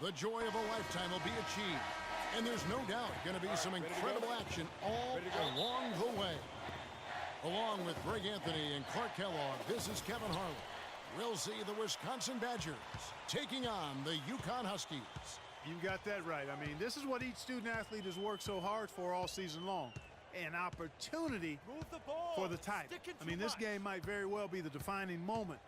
The joy of a lifetime will be achieved. And there's no doubt going to be some incredible action all along the way. Along with Greg Anthony and Clark Kellogg, this is Kevin Harlan. We'll see the Wisconsin Badgers taking on the Yukon Huskies. You got that right. I mean, this is what each student-athlete has worked so hard for all season long. An opportunity for the title. I mean, this game might very well be the defining moment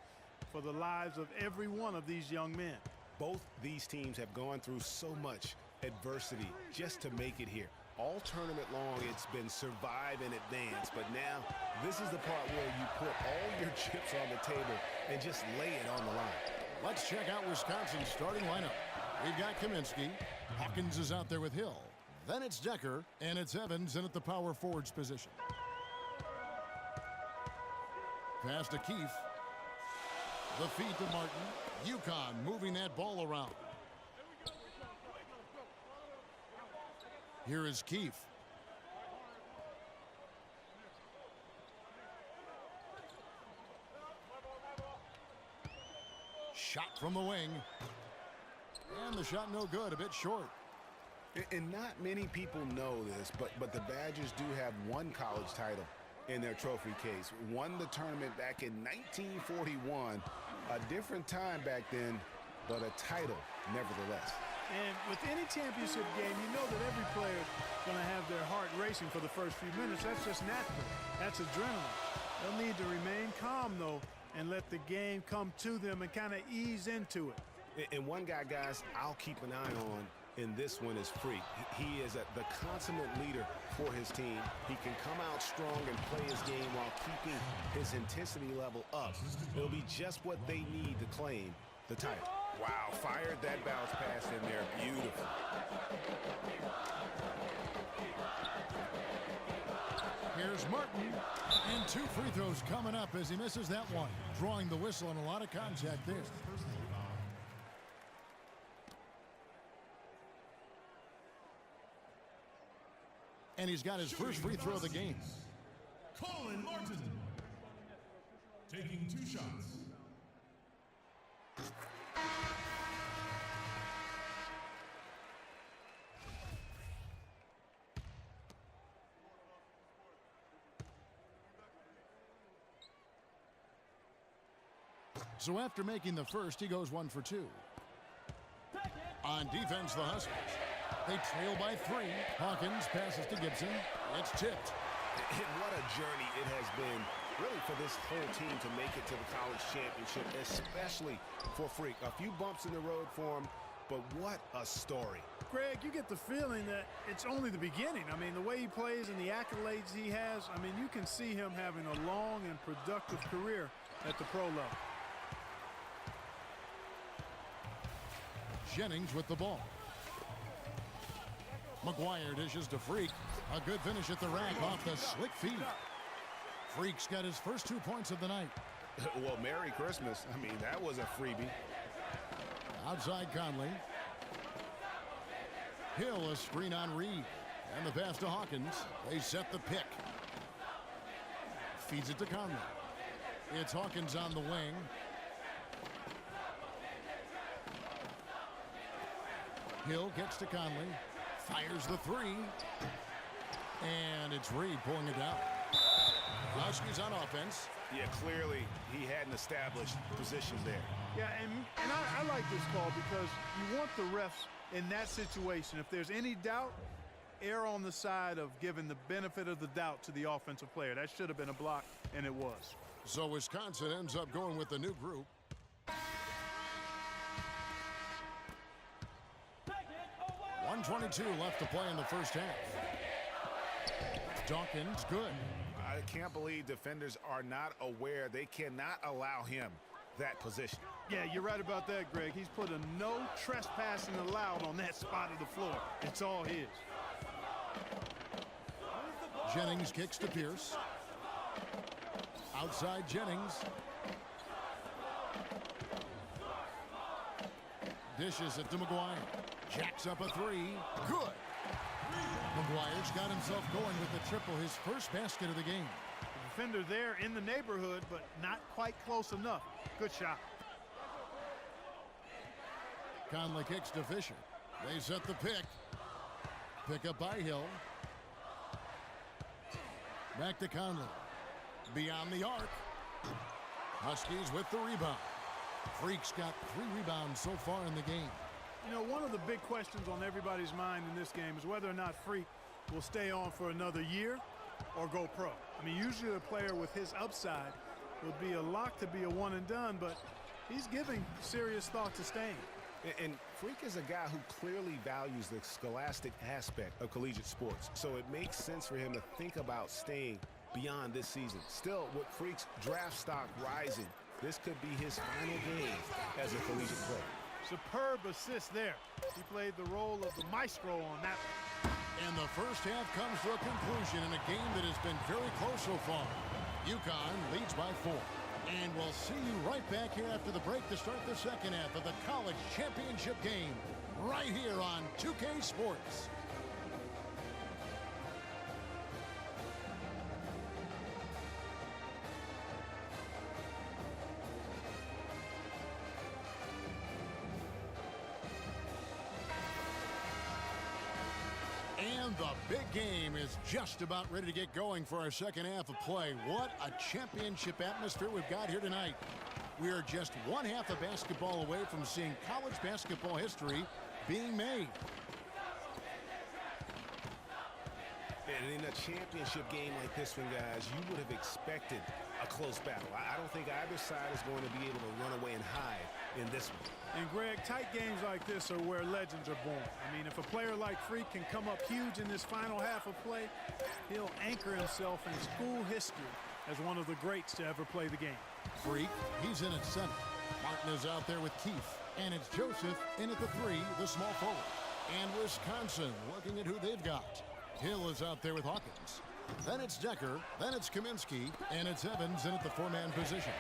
for the lives of every one of these young men. Both these teams have gone through so much adversity just to make it here. All tournament long, it's been survive and advance, but now this is the part where you put all your chips on the table and just lay it on the line. Let's check out Wisconsin's starting lineup. We've got Kaminsky. Hawkins is out there with Hill. Then it's Decker, and it's Evans in at the power forwards position. Pass to Keefe. The feed to Martin. Yukon moving that ball around. Here is Keefe. Shot from the wing. And the shot no good, a bit short. And not many people know this, but the Badgers do have one college title in their trophy case. Won the tournament back in 1941. A different time back then, but a title nevertheless. And with any championship game, you know that every player is going to have their heart racing for the first few minutes. That's just natural. That's adrenaline. They'll need to remain calm, though, and let the game come to them and kind of ease into it. And one guy, guys, I'll keep an eye on in this one is Freak. He is the consummate leader for his team. He can come out strong and play his game while keeping his intensity level up. It'll be just what they need to claim the title. Wow, fired that bounce pass in there. Beautiful. Here's Martin. And 2 free throws coming up as he misses that one. Drawing the whistle and a lot of contact there. And he's got his first free throw of the game. Colin Martin taking 2 shots. So after making the first, he goes 1 for 2. On defense, the Huskies. They trail by 3. Hawkins passes to Gibson. It's tipped. And what a journey it has been, really, for this whole team to make it to the college championship, especially for Freak. A few bumps in the road for him, but what a story. Greg, you get the feeling that it's only the beginning. I mean, the way he plays and the accolades he has, I mean, you can see him having a long and productive career at the pro level. Jennings with the ball. McGuire dishes to Freak. A good finish at the rack off the slick feed. Freak's got his first 2 points of the night. Well, Merry Christmas. I mean, that was a freebie. Outside Conley. Hill, a screen on Reed. And the pass to Hawkins. They set the pick. Feeds it to Conley. It's Hawkins on the wing. Hill gets to Conley. Fires the 3. And it's Reed pulling it down. Huskies on offense. Yeah, clearly he hadn't established position there. Yeah, and I like this call because you want the refs in that situation. If there's any doubt, err on the side of giving the benefit of the doubt to the offensive player. That should have been a block, and it was. So Wisconsin ends up going with the new group. 1:22 left to play in the first half. Dawkins, good. I can't believe defenders are not aware. They cannot allow him that position. Yeah, you're right about that, Greg. He's put a no trespassing allowed on that spot of the floor. It's all his. Jennings kicks to Pierce. Outside Jennings. Dishes it to McGuire. Jacks up a 3. Good. McGuire's got himself going with the triple, his first basket of the game. The defender there in the neighborhood, but not quite close enough. Good shot. Conley kicks to Fisher. They set the pick. Pick up by Hill. Back to Conley. Beyond the arc. Huskies with the rebound. Freak's got 3 rebounds so far in the game. You know, one of the big questions on everybody's mind in this game is whether or not Freak will stay on for another year or go pro. I mean, usually a player with his upside would be a lock to be a one and done, but he's giving serious thought to staying. And Freak is a guy who clearly values the scholastic aspect of collegiate sports, so it makes sense for him to think about staying beyond this season. Still, with Freak's draft stock rising, this could be his final game as a collegiate player. Superb assist there. He played the role of the maestro on that one. And the first half comes to a conclusion in a game that has been very close so far. UConn leads by 4. And we'll see you right back here after the break to start the second half of the college championship game right here on 2K Sports. And the big game is just about ready to get going for our second half of play. What a championship atmosphere we've got here tonight. We are just one half of basketball away from seeing college basketball history being made. And in a championship game like this one, guys, you would have expected a close battle. I don't think either side is going to be able to run away and hide in this one. And Greg, tight games like this are where legends are born. I mean, if a player like Freak can come up huge in this final half of play, he'll anchor himself in school history as one of the greats to ever play the game. Freak, he's in at center. Martin is out there with Keefe. And it's Joseph in at the 3, the small forward. And Wisconsin looking at who they've got. Hill is out there with Hawkins. Then it's Decker. Then it's Kaminsky. And it's Evans in at the 4-man position.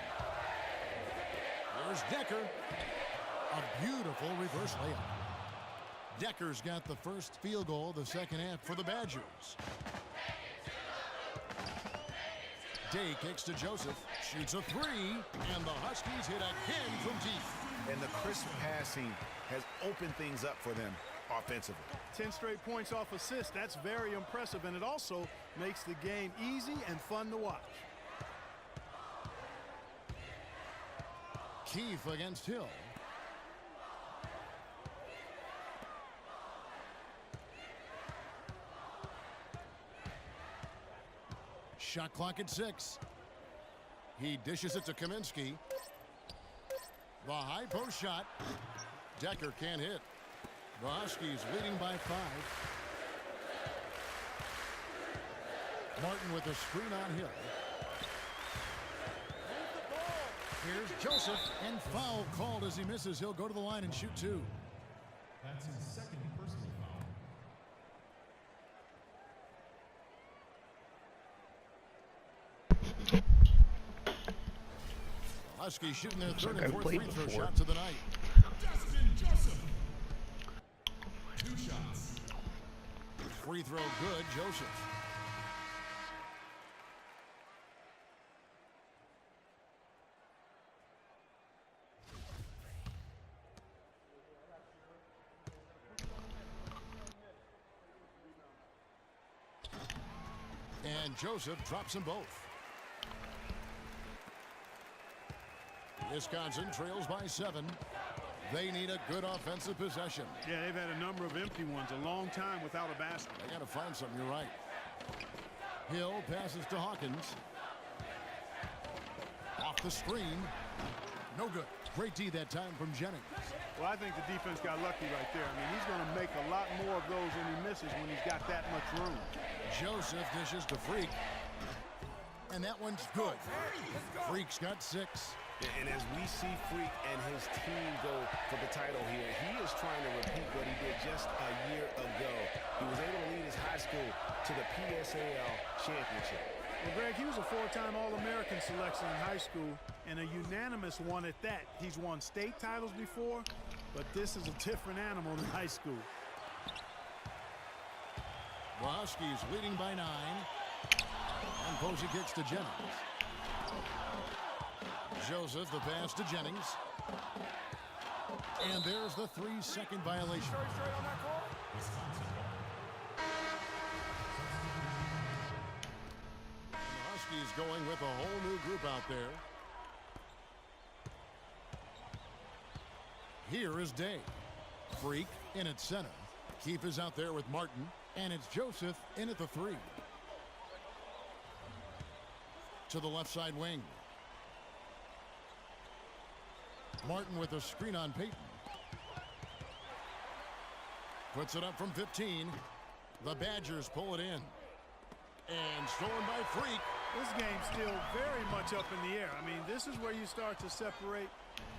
There's Decker. A beautiful reverse layup. Decker's got the first field goal of the second half for the Badgers. Day kicks to Joseph, shoots a 3, and the Huskies hit again from deep. And the crisp passing has opened things up for them offensively. 10 straight points off assist. That's very impressive, and it also makes the game easy and fun to watch. Keefe against Hill. Shot clock at 6. He dishes it to Kaminsky. The high post shot. Decker can't hit. The Huskies leading by 5. Martin with a screen on Hill. Here's Joseph, and foul called as he misses. He'll go to the line and shoot 2. That's his second personal foul. Huskies shooting their third and fourth free throw shots of the night. Justin Joseph. 2 shots. Free throw good, Joseph. And Joseph drops them both. Wisconsin trails by 7. They need a good offensive possession. Yeah, they've had a number of empty ones, a long time without a basket. They got to find something, you're right. Hill passes to Hawkins. Off the screen. No good. Great D that time from Jennings. Well, I think the defense got lucky right there. I mean, he's going to make a lot more of those than he misses when he's got that much room. Joseph dishes to Freak. And that one's good. Freak's got 6. And as we see Freak and his team go for the title here, he is trying to repeat what he did just a year ago. He was able to lead his high school to the PSAL championship. Well, Greg, he was a 4-time All-American selection in high school, and a unanimous one at that. He's won state titles before, but this is a different animal than high school. The Huskies leading by 9. And Posey kicks to Jennings. Joseph, the pass to Jennings. And there's the 3-second violation. Wisconsin ball. The Huskies going with a whole new group out there. Here is Day. Freak in at center. Keefe is out there with Martin. And it's Joseph in at the 3. To the left side wing. Martin with a screen on Peyton. Puts it up from 15. The Badgers pull it in. And stolen by Freak. This game's still very much up in the air. I mean, this is where you start to separate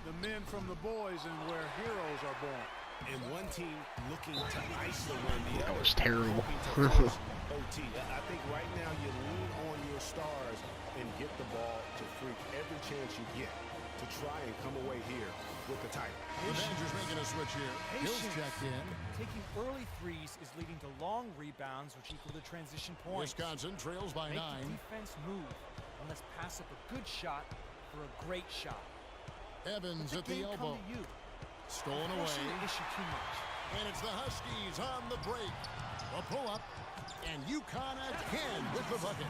the men from the boys and where heroes are born. And one team looking to ice the win, the That other was terrible. hoping to force OT. I think right now you lean on your stars and get the ball to Freak every chance you get to try and come away here with the title. The Badgers making a switch here. Hill's checked in. Taking early threes is leading to long rebounds, which equal to transition points. Wisconsin trails by Make 9. the defense move, and let's pass up a good shot for a great shot. Evans Let at the game elbow. come to you. Stolen Forcing away. the issue too much. And it's the Huskies on the break. A pull-up. And UConn again with the bucket.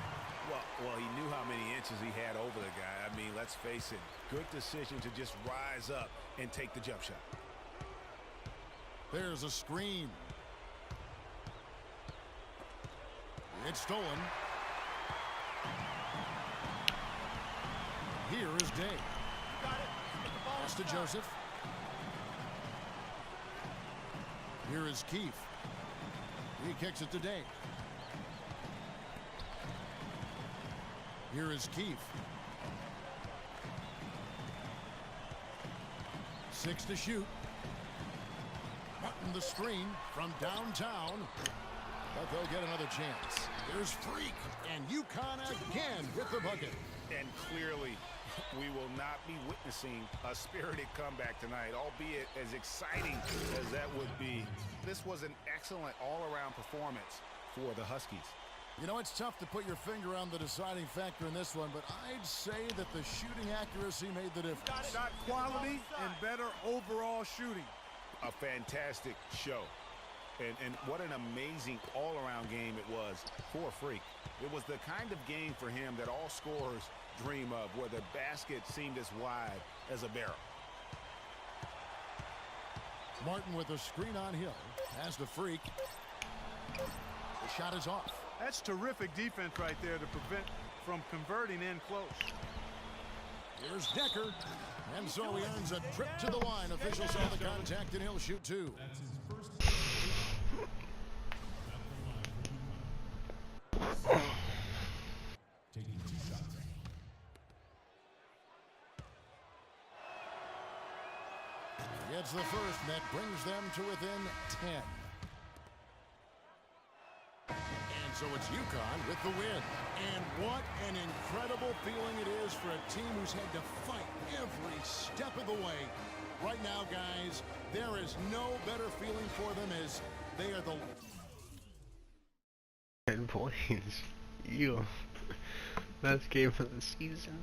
Well, he knew how many inches he had over the guy. I mean, let's face it, good decision to just rise up and take the jump shot. There's a screen. It's stolen. Here is Day. Pass to Joseph. Here is Keefe. He kicks it to Day. Here is Keefe. 6 to shoot. Martin the screen from downtown. But they'll get another chance. There's Freak. And UConn again with the bucket. And clearly, we will not be witnessing a spirited comeback tonight, albeit as exciting as that would be. This was an excellent all-around performance for the Huskies. You know, it's tough to put your finger on the deciding factor in this one, but I'd say that the shooting accuracy made the difference. Shot quality and better overall shooting. A fantastic show. And what an amazing all-around game it was for Freak. It was the kind of game for him that all scorers dream of, where the basket seemed as wide as a barrel. Martin with a screen on Hill. Has the Freak. The shot is off. That's terrific defense right there to prevent from converting in close. Here's Decker. And so he earns a trip to the line. Officials saw the contact, and he'll shoot 2. That's his first at the line for UConn. Taking 2 shots. Gets the first, and that brings them to within 10. And so it's UConn with the win. And what an incredible feeling it is for a team who's had to fight every step of the way. Right now, guys, there is no better feeling for them as they are the... 10 points. You. Best game of the season.